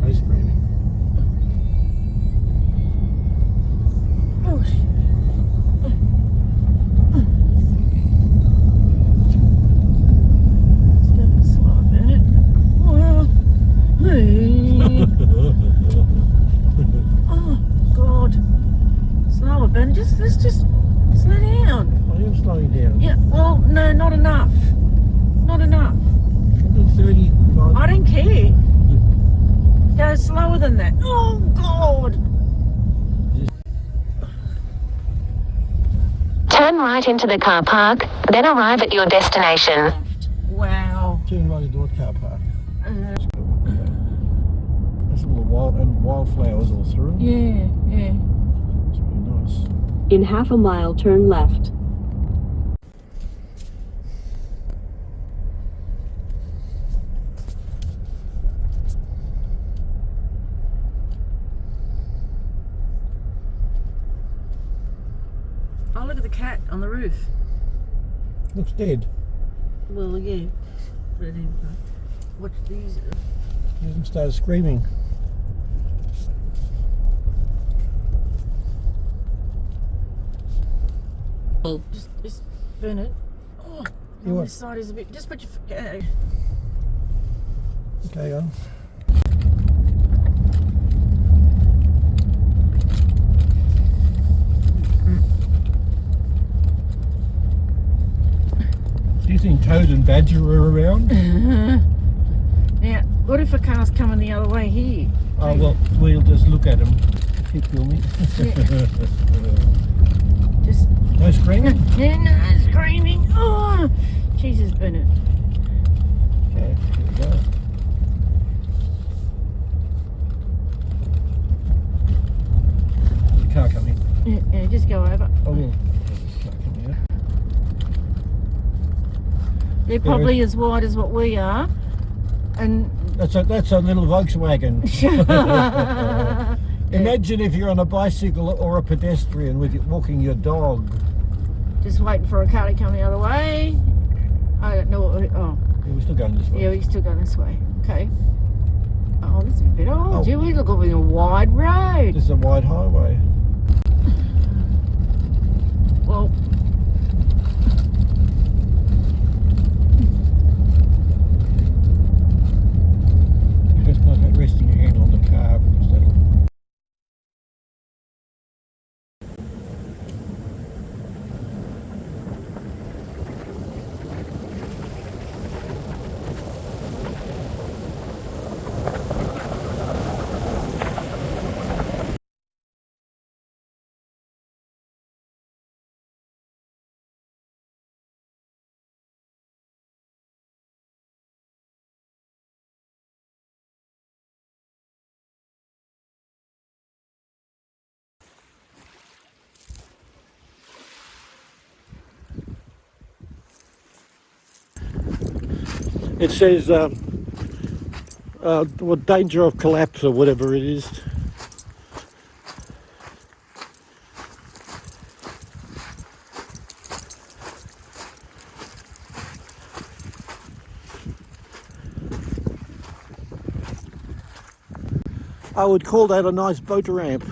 Ice cream. Oh, shit. Let's go a bit slow a minute. Well, hey. Oh, God. Slower, Ben. Let's just slow down. I am slowing down. Yeah, well, no, not enough. Not enough. 135. I don't care. Go slower than that. Oh, God. Turn right into the car park, then arrive at your destination. Wow. Turn right into what car park? That's all the wildflowers all through. Yeah, yeah. It's really nice. In half a mile, turn left. Oh, look at the cat on the roof. Looks dead. Well, yeah. But anyway, watch these. He hasn't started screaming. Just burn it. Oh, You on what? this side is a bit. Just put your. Okay, on. Do you think Toad and Badger are around? Now, what if a car's coming the other way here? Oh, well, we'll just look at them. Keep filming. Just. No screaming? Yeah, no screaming. Oh, Jesus, Bennett. Okay, here we go. There's a car coming. Yeah, just go over. Oh, well. There's a car coming out. They're probably as wide as what we are, and That's a little Volkswagen. Imagine if you're on a bicycle or a pedestrian with walking your dog. just waiting for a car to come the other way. I don't know what. Oh, Yeah, we're still going this way. yeah, we still go this way. Okay. Oh, this is a bit. Oh, Oh. gee, we look like we're in a wide road. This is a wide highway. Well. You just not resting your hand on the car because that'll. It says what danger of collapse or whatever it is. I would call that a nice boat ramp.